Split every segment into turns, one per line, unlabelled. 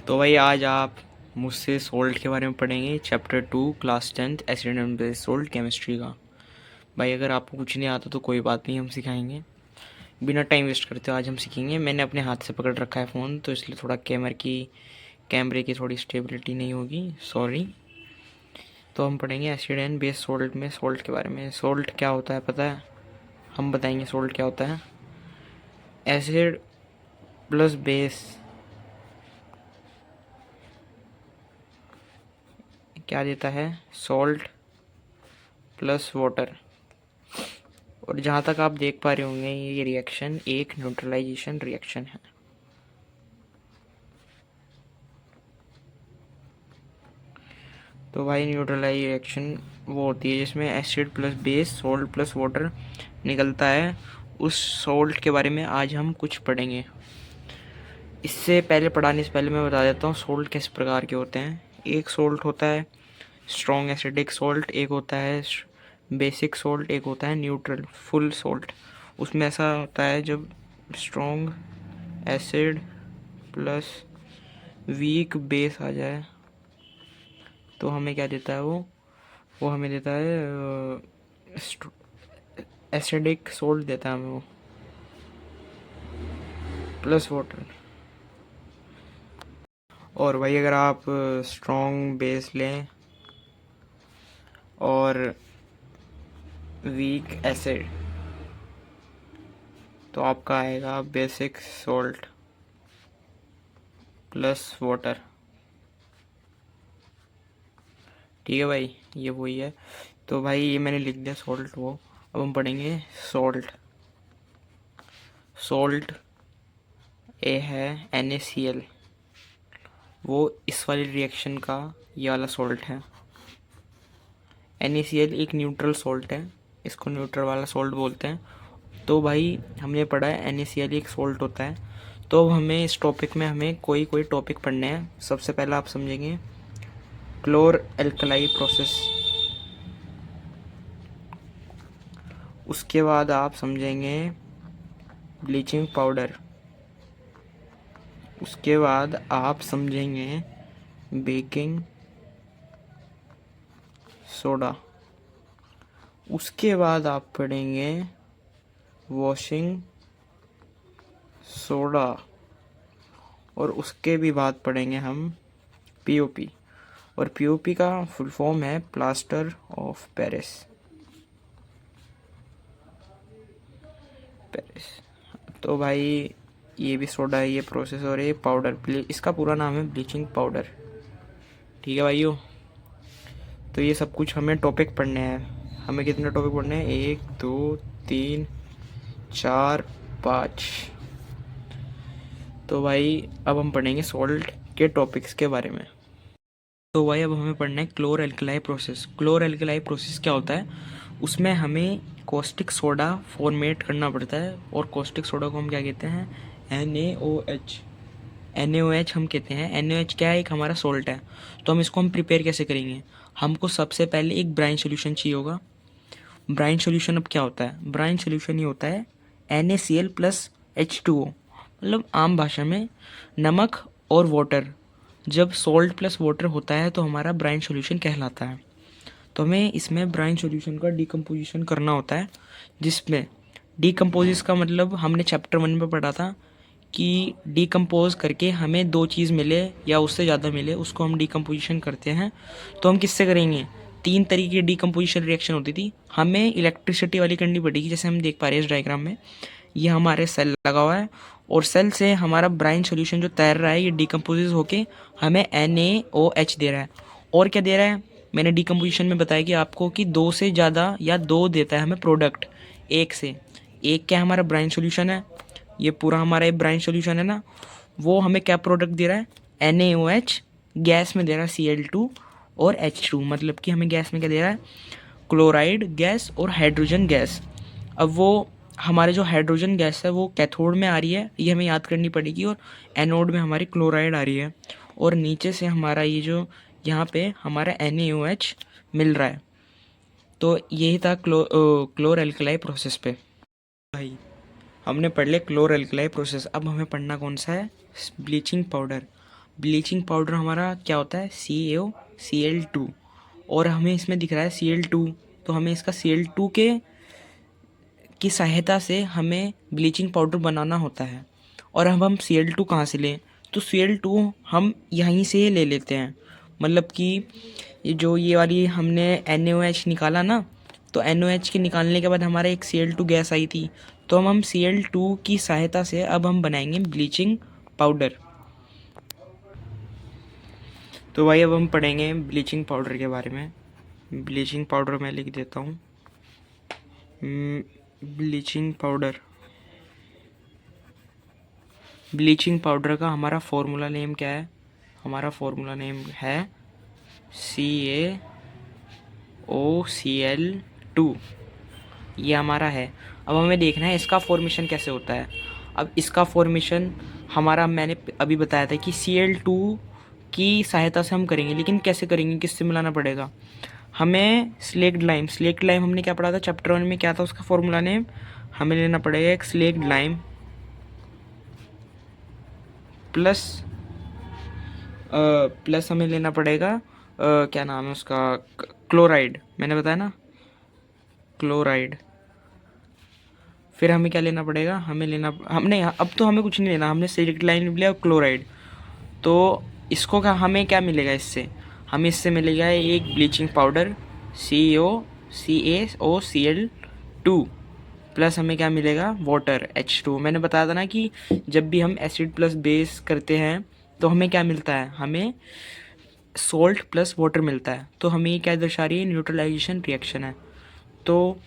तो भाई आज आप मुझसे सोल्ट के बारे में पढ़ेंगे। Chapter 2 class 10th acid and base salt chemistry का। भाई अगर आपको कुछ नहीं आता तो कोई बात नहीं, हम सिखाएंगे। बिना टाइम वेस्ट करते आज हम सीखेंगे। मैंने अपने हाथ से पकड़ रखा है फ़ोन, तो इसलिए थोड़ा कैमरे की थोड़ी स्टेबिलिटी नहीं होगी, सॉरी। तो हम पढ़ेंगे एसिड एंड बेस सोल्ट में सोल्ट के बारे में। सोल्ट क्या होता है पता है? हम बताएंगे सोल्ट क्या होता है। एसिड प्लस बेस क्या देता है? Salt plus water. और जहाँ तक आप देख पा रहे होंगे ये रिएक्शन एक न्यूट्रलाइजेशन रिएक्शन है। तो भाई न्यूट्रलाइज रिएक्शन वो होती है जिसमें acid plus base salt plus water निकलता है। उस सॉल्ट के बारे में आज हम कुछ पढ़ेंगे। इससे पहले पढ़ाने से पहले मैं बता देता हूँ सॉल्ट किस प्रकार के होते हैं। एक सॉल्ट होता है स्ट्रॉन्ग एसिडिक सॉल्ट, एक होता है बेसिक सॉल्ट, एक होता है न्यूट्रल फुल सॉल्ट। उसमें ऐसा होता है जब strong acid plus weak base आ जाए तो हमें क्या देता है वो हमें देता है एसिडिक सोल्ट देता है हमें वो प्लस वाटर। और भाई अगर आप स्ट्रॉन्ग बेस लें और वीक एसिड तो आपका आएगा बेसिक सोल्ट प्लस वाटर। ठीक है भाई, ये वही है। तो भाई ये मैंने लिख दिया सोल्ट वो। अब हम पढ़ेंगे सोल्ट। सोल्ट ए है NaCl, वो इस वाली रिएक्शन का ये वाला सोल्ट है। NaCl एक न्यूट्रल सोल्ट है, इसको न्यूट्रल वाला सोल्ट बोलते हैं। तो भाई हमने पढ़ा है NaCl एक सोल्ट होता है। तो अब हमें इस टॉपिक में हमें कोई टॉपिक पढ़ने हैं। सबसे पहला आप समझेंगे क्लोर एल्कलाई प्रोसेस, उसके बाद आप समझेंगे ब्लीचिंग पाउडर, उसके बाद आप समझेंगे बेकिंग सोडा, उसके बाद आप पढ़ेंगे वॉशिंग सोडा, और उसके भी बाद पढ़ेंगे हम POP। और POP का फुल फॉर्म है प्लास्टर ऑफ पेरिस। तो भाई ये भी सोडा है, ये प्रोसेस और ये पाउडर, इसका पूरा नाम है ब्लीचिंग पाउडर। ठीक है भाइयों, तो ये सब कुछ हमें टॉपिक पढ़ने हैं। हमें कितने टॉपिक पढ़ने हैं? 1 2 3 4 5। तो भाई अब हम पढ़ेंगे सॉल्ट के टॉपिक्स के बारे में। तो भाई अब हमें पढ़ना है क्लोर एल्कलाई प्रोसेस। क्लोर एल्कलाई प्रोसेस क्या होता है? उसमें हमें कॉस्टिक सोडा फॉर्मेट करना पड़ता है। और कॉस्टिक सोडा को हम क्या कहते हैं? NaOH। NaOH हम कहते हैं। NaOH क्या है? एक हमारा सोल्ट है। तो हम इसको प्रिपेयर कैसे करेंगे? हमको सबसे पहले एक ब्राइन सोल्यूशन चाहिए होगा। ब्राइन सोल्यूशन अब क्या होता है? ब्राइन सोल्यूशन ये होता है NaCl प्लस H2O, मतलब आम भाषा में नमक और वाटर। जब सॉल्ट प्लस वाटर होता है तो हमारा ब्राइन सोल्यूशन कहलाता है। तो हमें इसमें ब्राइन सोल्यूशन का डिकम्पोजिशन करना होता है, जिसमें डिकम्पोजिस का मतलब हमने चैप्टर 1 में पढ़ा था कि डिकम्पोज करके हमें 2 चीज़ मिले या उससे ज़्यादा मिले उसको हम डिकम्पोजिशन करते हैं। तो हम किससे करेंगे? 3 तरीके की डिकम्पोजिशन रिएक्शन होती थी। हमें इलेक्ट्रिसिटी वाली करनी पड़ेगी, जैसे हम देख पा रहे हैं इस डायग्राम में। ये हमारे सेल लगा हुआ है और सेल से हमारा ब्राइन सोल्यूशन जो तैर रहा है ये डिकम्पोज होके हमें NaOH दे रहा है। और क्या दे रहा है? मैंने डिकम्पोजिशन में बताया कि आपको कि 2 से ज़्यादा या 2 देता है हमें प्रोडक्ट एक से। एक क्या हमारा ब्राइन सोल्यूशन है, ये पूरा हमारा एक ब्राइन सोल्यूशन है ना, वो हमें क्या प्रोडक्ट दे रहा है? NaOH। गैस में दे रहा है Cl2 और H2, मतलब कि हमें गैस में क्या दे रहा है? क्लोराइड गैस और हाइड्रोजन गैस। अब वो हमारे जो हाइड्रोजन गैस है वो कैथोड में आ रही है, ये हमें याद करनी पड़ेगी, और एनोड में हमारी क्लोराइड आ रही है। और नीचे से हमारा ये जो यहाँ पे हमारा NaOH मिल रहा है। तो यही था क्लोर एल्कलाई प्रोसेस पे। भाई हमने पढ़ लिया क्लोर एल्कलाई प्रोसेस। अब हमें पढ़ना कौन सा है? Bleaching powder. ब्लीचिंग पाउडर हमारा क्या होता है, CaCl2, और हमें इसमें दिख रहा है Cl2, तो हमें इसका Cl2 की सहायता से हमें ब्लीचिंग पाउडर बनाना होता है। और अब हम Cl2 कहाँ से लें, तो Cl2 हम यहीं से ले लेते हैं। मतलब कि ये वाली हमने NaOH निकाला ना, तो NaOH के निकालने के बाद हमारा एक Cl2 गैस आई थी, तो हम Cl2 की सहायता से अब हम बनाएंगे ब्लीचिंग पाउडर। तो भाई अब हम पढ़ेंगे ब्लीचिंग पाउडर के बारे में। ब्लीचिंग पाउडर मैं लिख देता हूँ। ब्लीचिंग पाउडर का हमारा फॉर्मूला नेम क्या है, हमारा फॉर्मूला नेम है CaOCl2, ये हमारा है। अब हमें देखना है इसका फॉर्मेशन कैसे होता है। अब इसका फॉर्मेशन हमारा मैंने अभी बताया था कि Cl2 की सहायता से हम करेंगे, लेकिन कैसे करेंगे, किससे मिलाना पड़ेगा हमें, स्लेक्ड लाइम हमने क्या पढ़ा था चैप्टर 1 में, क्या था उसका फॉर्मूला नेम, हमें लेना पड़ेगा एक स्लेक्ड लाइम प्लस हमें लेना पड़ेगा क्या नाम है उसका, क्लोराइड, मैंने बताया ना क्लोराइड। फिर हमें क्या लेना पड़ेगा, हमने अब तो हमें कुछ नहीं लेना, हमने स्लेक्ड लाइम लिया क्लोराइड। तो इसको हमें क्या मिलेगा इससे, हमें इससे मिलेगा एक ब्लीचिंग पाउडर CaOCl2 प्लस हमें क्या मिलेगा, वाटर H2। मैंने बताया था ना कि जब भी हम एसिड प्लस बेस करते हैं तो हमें क्या मिलता है, हमें सॉल्ट प्लस वाटर मिलता है। तो हमें ये क्या दर्शा रही है, न्यूट्रलाइजेशन रिएक्शन है। तो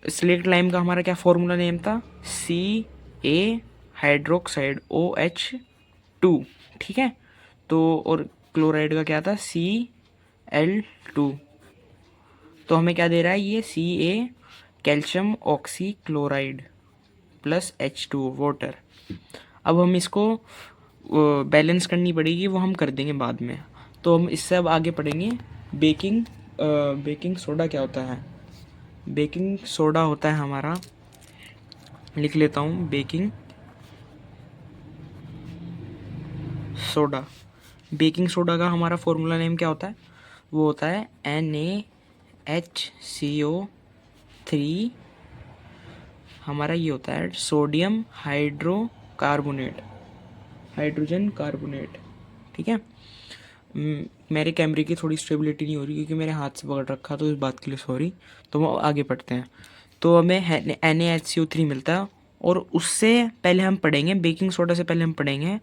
स्लेक्ट लाइम का हमारा क्या फॉर्मूला नेम था, Ca हाइड्रोक्साइड OH2, ठीक है। तो और क्लोराइड का क्या था, Cl2। तो हमें क्या दे रहा है ये, Ca calcium oxy chloride plus H2 water. अब हम इसको बैलेंस करनी पड़ेगी, वो हम कर देंगे बाद में। तो हम इससे अब आगे पढ़ेंगे बेकिंग सोडा क्या होता है। बेकिंग सोडा होता है हमारा, लिख लेता हूँ, बेकिंग सोडा का हमारा फॉर्मूला नेम क्या होता है, वो होता है NaHCO3, हमारा ये होता है सोडियम हाइड्रोजन कार्बोनेट, ठीक है। मेरे कैमरे की थोड़ी स्टेबिलिटी नहीं हो रही क्योंकि मेरे हाथ से पकड़ रखा, तो इस बात के लिए सॉरी। तो वो आगे पढ़ते हैं। तो हमें NaHCO3 मिलता है, और उससे पहले हम पढ़ेंगे, बेकिंग सोडा से पहले हम पढ़ेंगे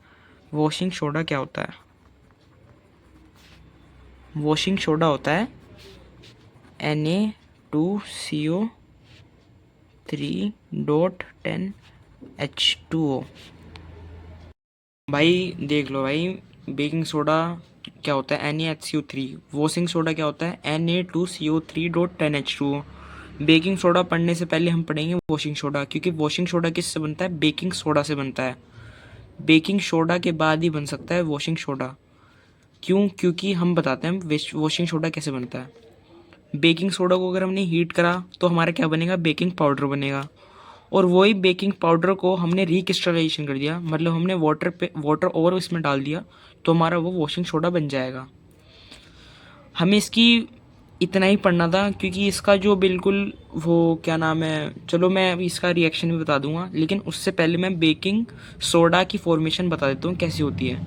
वॉशिंग सोडा क्या होता है। वॉशिंग सोडा होता है Na2CO3.10H2O। भाई देख लो भाई, बेकिंग सोडा क्या होता है NaHCO3, वॉशिंग सोडा क्या होता है Na2CO3.10H2O। बेकिंग सोडा पढ़ने से पहले हम पढ़ेंगे वॉशिंग सोडा, क्योंकि वॉशिंग सोडा किससे बनता है, बेकिंग सोडा से बनता है। बेकिंग सोडा के बाद ही बन सकता है वॉशिंग सोडा। क्यों, क्योंकि हम बताते हैं वॉशिंग सोडा कैसे बनता है। बेकिंग सोडा को अगर हमने हीट करा तो हमारा क्या बनेगा, बेकिंग पाउडर बनेगा। और वही बेकिंग पाउडर को हमने रिक्रिस्टलाइजेशन कर दिया, मतलब हमने वाटर और इसमें डाल दिया, तो हमारा वो वॉशिंग सोडा बन जाएगा। हमें इसकी इतना ही पढ़ना था, क्योंकि इसका जो बिल्कुल वो क्या नाम है, चलो मैं अभी इसका रिएक्शन भी बता दूंगा, लेकिन उससे पहले मैं बेकिंग सोडा की फॉर्मेशन बता देता हूँ कैसी होती है।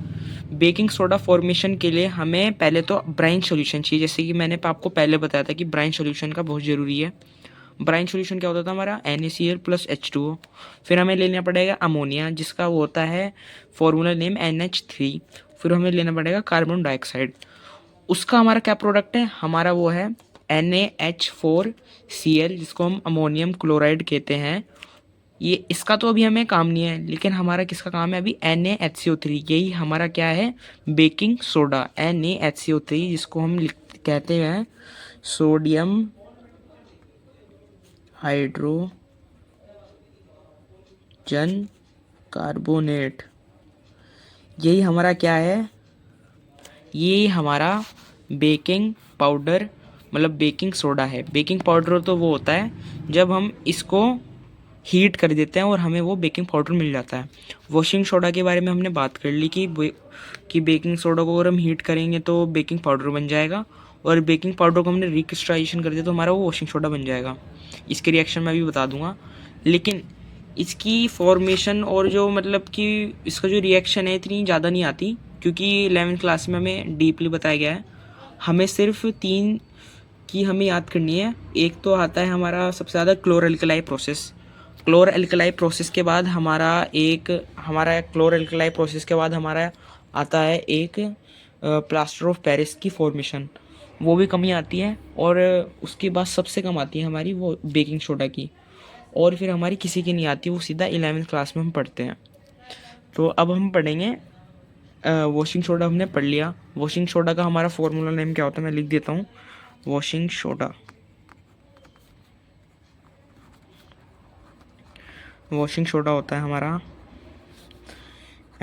बेकिंग सोडा फॉर्मेशन के लिए हमें पहले तो ब्राइन सॉल्यूशन चाहिए, जैसे कि मैंने आपको पहले बताया था कि ब्राइन सॉल्यूशन का बहुत ज़रूरी है। ब्राइन सॉल्यूशन क्या होता था हमारा, NaCl प्लस H2O। फिर हमें लेना पड़ेगा अमोनिया, जिसका वो होता है फॉर्मूला नेम NH3। फिर हमें लेना पड़ेगा कार्बन डाइऑक्साइड, उसका हमारा क्या प्रोडक्ट है, हमारा वो है NaH4Cl, जिसको हम अमोनियम क्लोराइड कहते हैं। ये इसका तो अभी हमें काम नहीं है, लेकिन हमारा किसका काम है अभी, NaHCO3, यही हमारा क्या है, बेकिंग सोडा NaHCO3, जिसको हम कहते हैं सोडियम हाइड्रोजन कार्बोनेट। यही हमारा क्या है, ये हमारा बेकिंग पाउडर, मतलब बेकिंग सोडा है। बेकिंग पाउडर तो वो होता है जब हम इसको हीट कर देते हैं और हमें वो बेकिंग पाउडर मिल जाता है। वॉशिंग सोडा के बारे में हमने बात कर ली कि बेकिंग सोडा को अगर हम हीट करेंगे तो बेकिंग पाउडर बन जाएगा, और बेकिंग पाउडर को हमने रिक्रिस्टलाइजेशन कर दिया तो हमारा वो वॉशिंग सोडा बन जाएगा। इसके रिएक्शन मैं भी बता दूंगा, लेकिन इसकी फॉर्मेशन और जो मतलब कि इसका जो रिएक्शन है इतनी ज़्यादा नहीं आती, क्योंकि 11th क्लास में हमें डीपली बताया गया है। हमें सिर्फ 3 की हमें याद करनी है। एक तो आता है हमारा सबसे ज़्यादा क्लोर एल्कलाई प्रोसेस। क्लोर एल्कलाई प्रोसेस के बाद हमारा क्लोर एल्कलाई प्रोसेस के बाद हमारा आता है एक प्लास्टर ऑफ पेरिस की फॉर्मेशन, वो भी कमी आती है। और उसके बाद सबसे कम आती है हमारी वो बेकिंग सोडा की, और फिर हमारी किसी की नहीं आती, वो सीधा 11th क्लास में हम पढ़ते हैं। तो अब हम पढ़ेंगे वॉशिंग सोडा। हमने पढ़ लिया वॉशिंग सोडा का हमारा फॉर्मूला नेम क्या होता है, मैं लिख देता हूँ। वॉशिंग सोडा होता है हमारा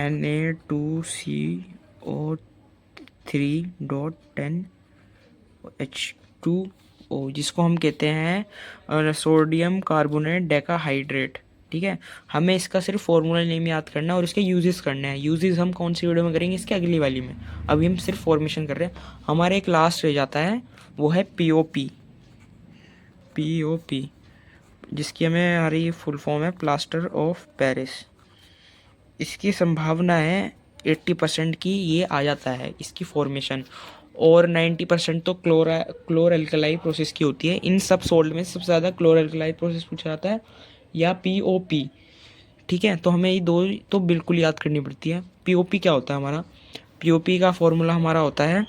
Na2CO3.10H2O, जिसको हम कहते हैं सोडियम कार्बोनेट डेकाहाइड्रेट। ठीक है, हमें इसका सिर्फ फॉर्मूला नेम याद करना है और इसके यूजेस करने हैं। यूजेस हम कौन सी वीडियो में करेंगे, इसके अगली वाली में। अभी हम सिर्फ फॉर्मेशन कर रहे हैं। हमारे एक लास्ट रह जाता है, वो है पीओपी। जिसकी हमें हमारी फुल फॉर्म है प्लास्टर ऑफ पेरिस। इसकी संभावना है 80% की ये आ जाता है इसकी फॉर्मेशन, और 90% तो क्लोर एल्कलाई प्रोसेस की होती है। इन सब सोल्ट में सबसे ज़्यादा क्लोर एल्कलाई प्रोसेस पूछा जाता है या पीओपी। ठीक है, तो हमें ये दो तो बिल्कुल याद करनी पड़ती है। पीओपी क्या होता है हमारा, पीओपी का फॉर्मूला हमारा होता है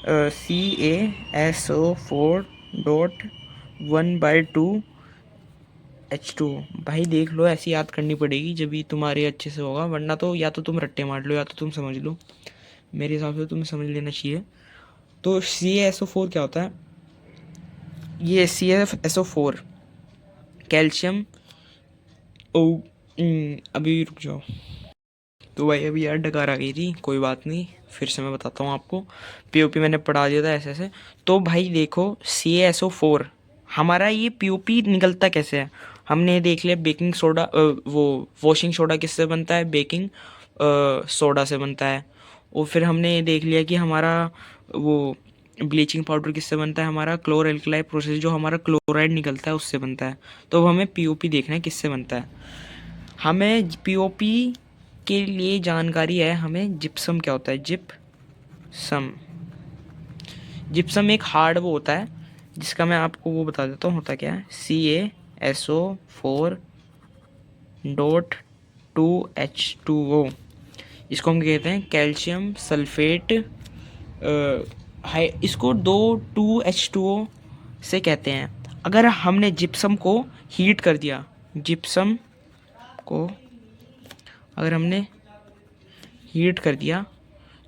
CaSO4.1/2 H2। भाई देख लो, ऐसी याद करनी पड़ेगी जब भी तुम्हारे अच्छे से होगा, वरना तो या तो तुम रट्टे मार लो या तो तुम समझ लो। मेरे हिसाब से तुम्हें समझ लेना चाहिए। तो CaSO4 क्या होता है, ये CaSO4 कैल्शियम ओ अभी रुक जाओ। तो भाई अभी यार डकार आ गई थी, कोई बात नहीं, फिर से मैं बताता हूँ आपको। पीओपी मैंने पढ़ा दिया था ऐसे ऐसे। तो भाई देखो, CaSO4 हमारा ये पीओपी निकलता कैसे है, हमने देख लिया। बेकिंग सोडा वो वॉशिंग सोडा किससे बनता है, बेकिंग सोडा से बनता है। और फिर हमने ये देख लिया कि हमारा वो ब्लीचिंग पाउडर किससे बनता है, हमारा क्लोर एल्कलाई प्रोसेस जो हमारा क्लोराइड निकलता है उससे बनता है। तो अब हमें पीओपी देखना है किससे बनता है। हमें पीओपी के लिए जानकारी है, हमें जिप्सम क्या होता है, जिप्सम एक हार्ड वो होता है, जिसका मैं आपको वो बता देता हूँ होता क्या है। CaSO4.2H2O, इसको हम कहते हैं कैल्शियम सल्फेट हाई, इसको 2H2O से कहते हैं। अगर हमने जिप्सम को हीट कर दिया, जिप्सम को अगर हमने हीट कर दिया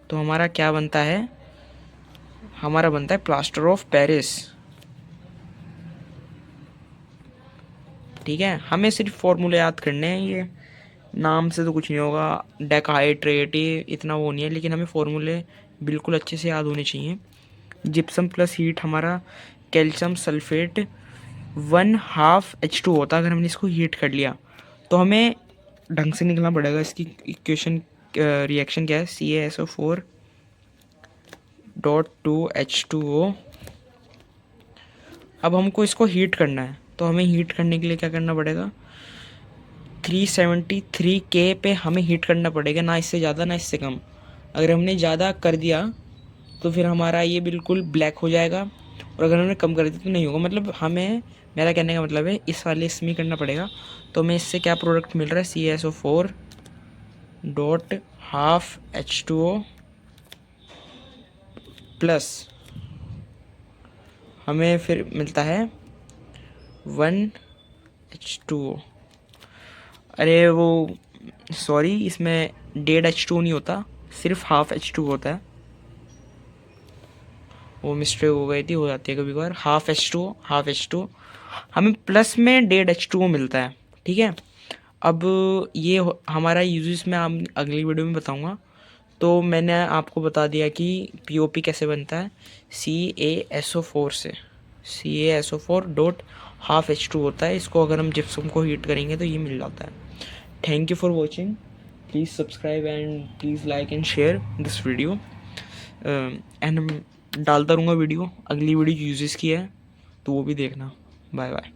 तो हमारा क्या बनता है, हमारा बनता है प्लास्टर ऑफ पेरिस। ठीक है, हमें सिर्फ फॉर्मूले याद करने हैं, ये नाम से तो कुछ नहीं होगा, डेकाहाइड्रेट, ये इतना वो नहीं है, लेकिन हमें फॉर्मूले बिल्कुल अच्छे से याद होने चाहिए। जिप्सम प्लस हीट हमारा कैल्शियम सल्फेट 1/2H2 होता है। अगर हमने इसको हीट कर लिया तो हमें ढंग से निकलना पड़ेगा। इसकी इक्वेशन रिएक्शन क्या है, CaSO4.2H2O। अब हमको इसको हीट करना है, तो हमें हीट करने के लिए क्या करना पड़ेगा, 373K पे हमें हीट करना पड़ेगा, ना इससे ज़्यादा ना इससे कम। अगर हमने ज़्यादा कर दिया तो फिर हमारा ये बिल्कुल ब्लैक हो जाएगा, और अगर हमने कम कर दिया तो नहीं होगा। मतलब हमें, मेरा कहने का मतलब है इस वाले इसमें करना पड़ेगा। तो हमें इससे क्या प्रोडक्ट मिल रहा है, CaSO4.1/2H2O प्लस हमें फिर मिलता है 1H2O। अरे वो सॉरी, इसमें 1.5H2O नहीं होता, सिर्फ 1/2H2O होता है। वो मिस्टेक हो गई थी, हो जाती है कभी कभार। 1/2H2O हमें प्लस में 1.5H2O मिलता है। ठीक है, अब ये हमारा यूजेस मैं अगली वीडियो में बताऊंगा। तो मैंने आपको बता दिया कि पीओपी कैसे बनता है, CaSO4 से, CaSO4 हाफ H2 होता है। इसको अगर हम जिप्सम को हीट करेंगे तो ये मिल जाता है। Thank you for watching, please subscribe and please like and share this video. And डालता रहूँगा वीडियो, अगली वीडियो यूजेस की है तो वो भी देखना। Bye bye.